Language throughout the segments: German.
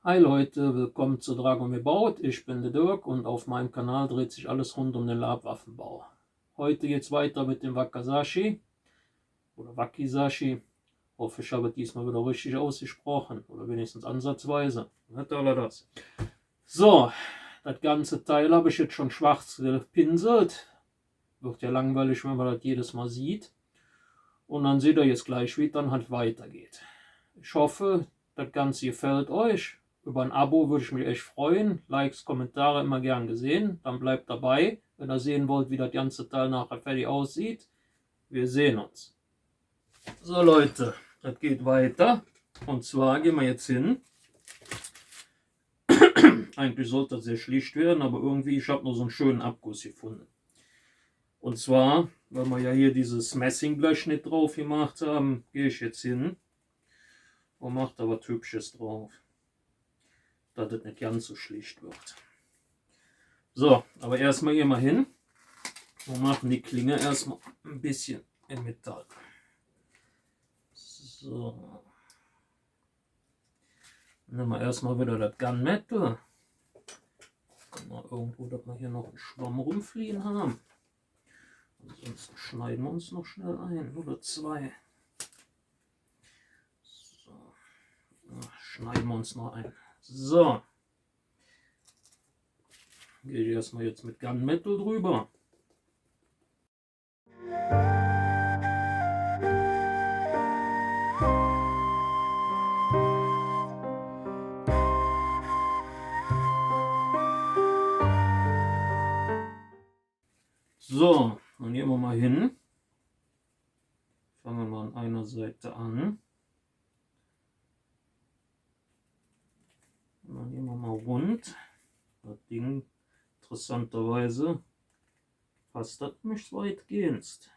Hi Leute, willkommen zu Dragomir Baut. Ich bin der Dirk und auf meinem Kanal dreht sich alles rund um den Labwaffenbau. Heute geht es weiter mit dem Wakizashi oder Wakizashi. Hoffe, ich habe diesmal wieder richtig ausgesprochen oder wenigstens ansatzweise. Nicht alle das. So, das ganze Teil habe ich jetzt schon schwarz gepinselt. Wird ja langweilig, wenn man das jedes Mal sieht. Und dann seht ihr jetzt gleich, wie es dann halt weitergeht. Ich hoffe, das Ganze gefällt euch. Über ein Abo würde ich mich echt freuen. Likes, Kommentare immer gern gesehen. Dann bleibt dabei, wenn ihr sehen wollt, wie das ganze Teil nachher fertig aussieht. Wir sehen uns. So Leute, das geht weiter. Und zwar gehen wir jetzt hin. Eigentlich sollte das sehr schlicht werden, aber irgendwie, ich habe nur so einen schönen Abguss gefunden. Und zwar, weil wir ja hier dieses Messingblech nicht drauf gemacht haben, gehe ich jetzt hin und mache da was Hübsches drauf, dass das nicht ganz so schlicht wird. So, aber erstmal hier mal hin und machen die Klinge erstmal ein bisschen in Metall. So. Nehmen wir erstmal wieder das Gunmetal. Mal irgendwo, dass wir hier noch einen Schwamm rumfliehen haben. Ansonsten schneiden wir uns noch schnell ein oder zwei. So. Schneiden wir uns noch ein. So. Gehe ich erstmal jetzt mit Gunmetal drüber. So, dann gehen wir mal hin. Fangen wir mal an einer Seite an. Und dann gehen wir mal rund. Das Ding, interessanterweise, passt das nicht weitgehend.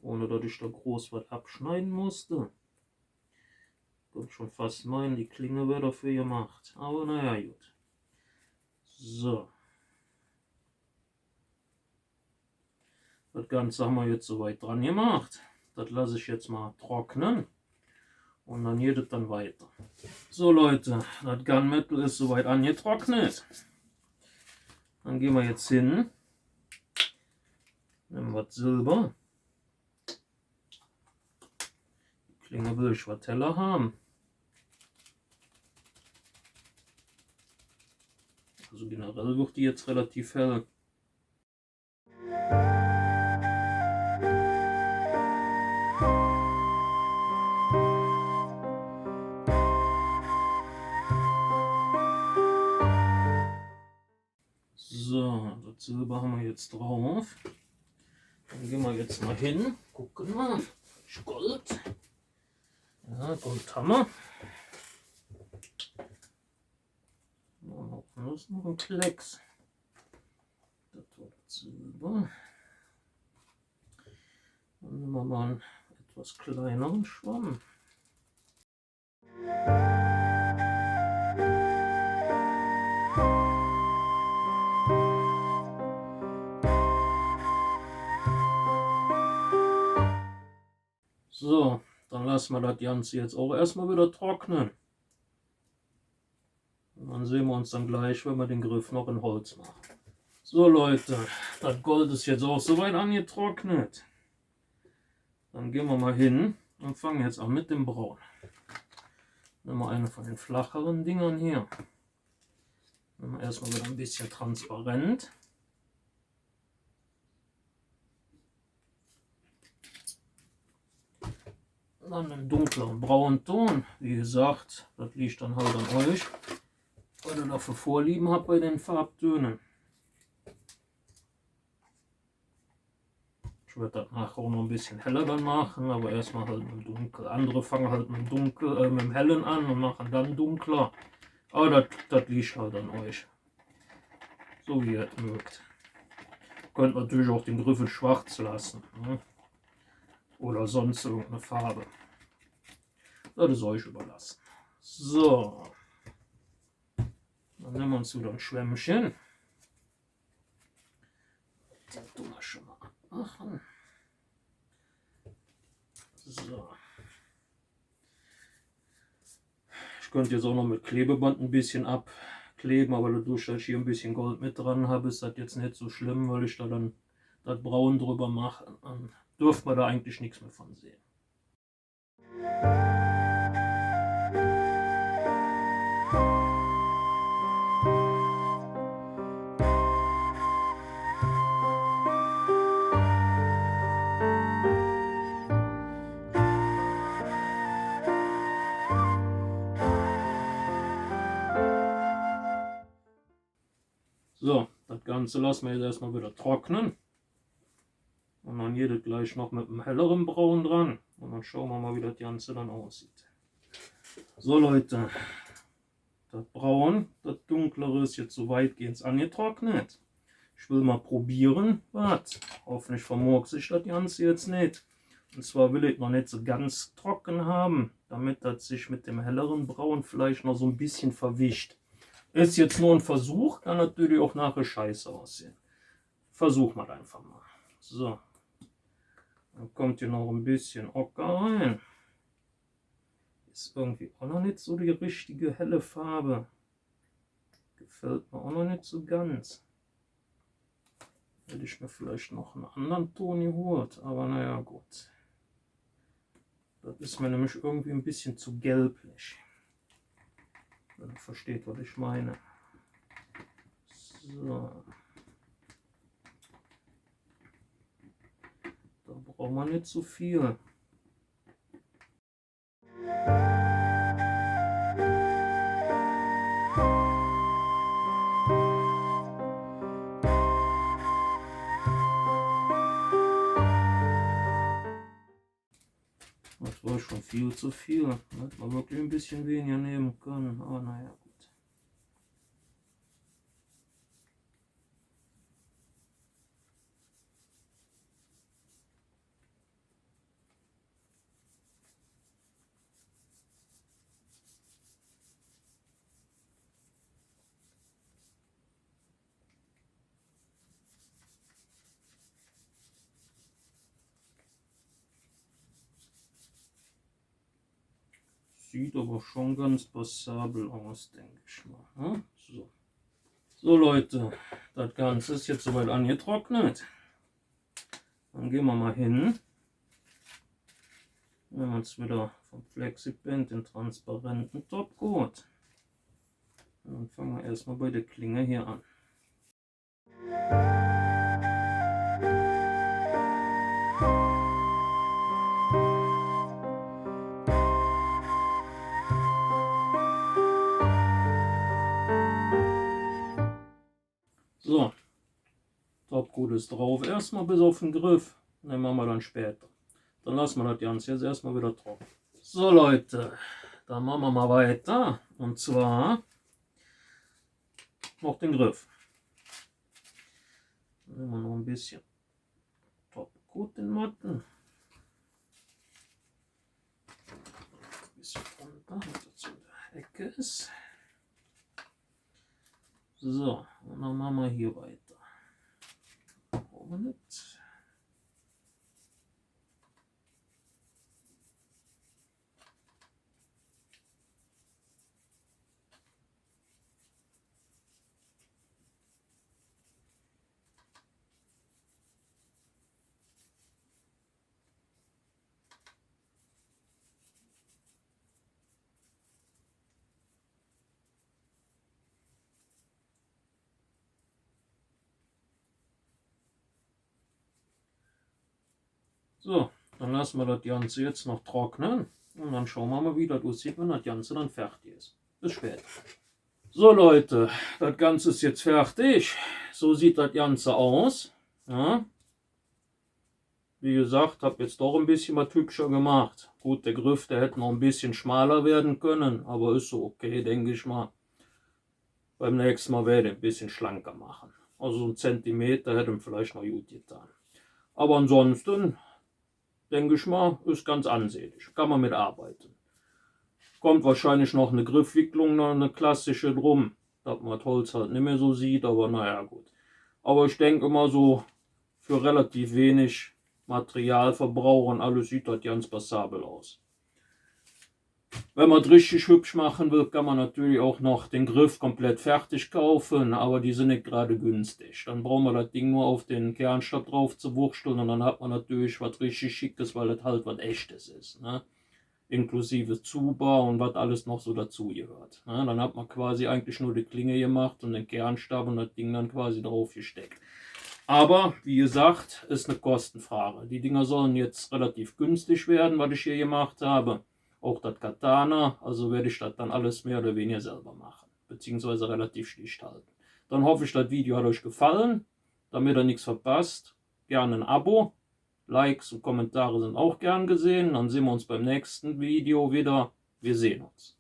Ohne dass ich da groß was abschneiden musste. Ich würde schon fast meinen, die Klinge wäre dafür gemacht. Aber naja, gut. So. Das Ganze haben wir jetzt soweit dran gemacht. Das lasse ich jetzt mal trocknen. Und dann geht es dann weiter. So Leute, das Gunmetal ist soweit angetrocknet. Dann gehen wir jetzt hin. Nehmen wir Silber. Die Klinge will ich was heller haben. Also generell wird die jetzt relativ hell. So, das Silber haben wir jetzt drauf. Dann gehen wir jetzt mal hin. Gucken wir. Gold. Ja, Gold haben wir. Da ist noch ein Klecks. Das war das Silber. Dann nehmen wir mal einen etwas kleineren Schwamm. So, dann lassen wir das Ganze jetzt auch erstmal wieder trocknen. Und dann sehen wir uns dann gleich, wenn wir den Griff noch in Holz machen. So Leute, das Gold ist jetzt auch soweit angetrocknet. Dann gehen wir mal hin und fangen jetzt an mit dem Braun. Nehmen wir eine von den flacheren Dingern hier. Nehmen wir erstmal wieder ein bisschen transparent. Dann einen dunkleren Braunton. Wie gesagt, das liegt dann halt an euch, weil ihr dafür Vorlieben habt bei den Farbtönen. Ich werde das nachher auch noch ein bisschen heller dann machen, aber erstmal halt mit dunkel. Andere fangen halt mit dunkel, mit dem hellen an und machen dann dunkler. Aber das liegt halt an euch. So wie ihr es mögt. Ihr könnt natürlich auch den Griffel schwarz lassen. Ne? Oder sonst irgendeine Farbe. Das ist euch überlassen. So. Dann nehmen wir uns wieder ein Schwämmchen. Das tun wir schon mal abmachen. So. Ich könnte jetzt auch noch mit Klebeband ein bisschen abkleben, aber dadurch, dass ich hier ein bisschen Gold mit dran habe, ist das jetzt nicht so schlimm, weil ich da dann das Braun drüber mache. Dann dürfte man da eigentlich nichts mehr von sehen. So, das Ganze lassen wir jetzt erstmal wieder trocknen. Und dann hier gleich noch mit einem helleren Braun dran. Und dann schauen wir mal, wie das Ganze dann aussieht. So Leute, das Braun, das Dunklere ist jetzt so weitgehend angetrocknet. Ich will mal probieren. Was? Hoffentlich vermurkst ich das Ganze jetzt nicht. Und zwar will ich noch nicht so ganz trocken haben, damit das sich mit dem helleren Braun vielleicht noch so ein bisschen verwischt. Ist jetzt nur ein Versuch, kann natürlich auch nachher scheiße aussehen. Versuchen wir einfach mal. So. Dann kommt hier noch ein bisschen Ocker rein. Ist irgendwie auch noch nicht so die richtige helle Farbe. Gefällt mir auch noch nicht so ganz. Hätte ich mir vielleicht noch einen anderen Ton geholt, aber naja, gut. Das ist mir nämlich irgendwie ein bisschen zu gelblich. Wenn ihr versteht, was ich meine. So. Da braucht man nicht so viel. Das war schon viel zu viel. Hätte man wirklich ein bisschen weniger nehmen können. Aber naja, gut. Sieht aber schon ganz passabel aus, denke ich mal. So. So Leute, das Ganze ist jetzt soweit angetrocknet. Dann gehen wir mal hin. Wir haben jetzt wieder vom Flexiband den transparenten Topcoat. Dann fangen wir erstmal bei der Klinge hier an. So, Topcoat ist drauf. Erstmal bis auf den Griff. Den machen wir dann später. Dann lassen wir das Ganze jetzt erstmal wieder trocken. So Leute, dann machen wir mal weiter. Und zwar noch den Griff. Dann nehmen wir noch ein bisschen Topcoat in Matten. Ein bisschen runter, damit das in der Ecke ist. So, und dann machen wir hier weiter. Brauchen wir nicht. So, dann lassen wir das Ganze jetzt noch trocknen und dann schauen wir mal, wie das aussieht, wenn das Ganze dann fertig ist. Bis später. So Leute, das Ganze ist jetzt fertig. So sieht das Ganze aus. Ja. Wie gesagt, habe jetzt doch ein bisschen was hübscher gemacht. Gut, der Griff, der hätte noch ein bisschen schmaler werden können, aber ist so okay, denke ich mal. Beim nächsten Mal werde ich ein bisschen schlanker machen. Also so ein Zentimeter hätte ihm vielleicht noch gut getan. Aber ansonsten, denke ich mal, ist ganz ansehnlich. Kann man mit arbeiten. Kommt wahrscheinlich noch eine Griffwicklung, noch eine klassische drum, dass man das Holz halt nicht mehr so sieht, aber naja gut. Aber ich denke mal so, für relativ wenig Materialverbrauch und alles sieht dort ganz passabel aus. Wenn man es richtig hübsch machen will, kann man natürlich auch noch den Griff komplett fertig kaufen, aber die sind nicht gerade günstig. Dann braucht man das Ding nur auf den Kernstab drauf zu wursteln und dann hat man natürlich was richtig Schickes, weil das halt was Echtes ist. Ne? Inklusive Zuber und was alles noch so dazu gehört. Ne? Dann hat man quasi eigentlich nur die Klinge gemacht und den Kernstab und das Ding dann quasi drauf gesteckt. Aber wie gesagt, ist eine Kostenfrage. Die Dinger sollen jetzt relativ günstig werden, was ich hier gemacht habe. Auch das Katana, also werde ich das dann alles mehr oder weniger selber machen, beziehungsweise relativ schlicht halten. Dann hoffe ich, das Video hat euch gefallen. Damit ihr nichts verpasst, gerne ein Abo. Likes und Kommentare sind auch gern gesehen. Dann sehen wir uns beim nächsten Video wieder. Wir sehen uns.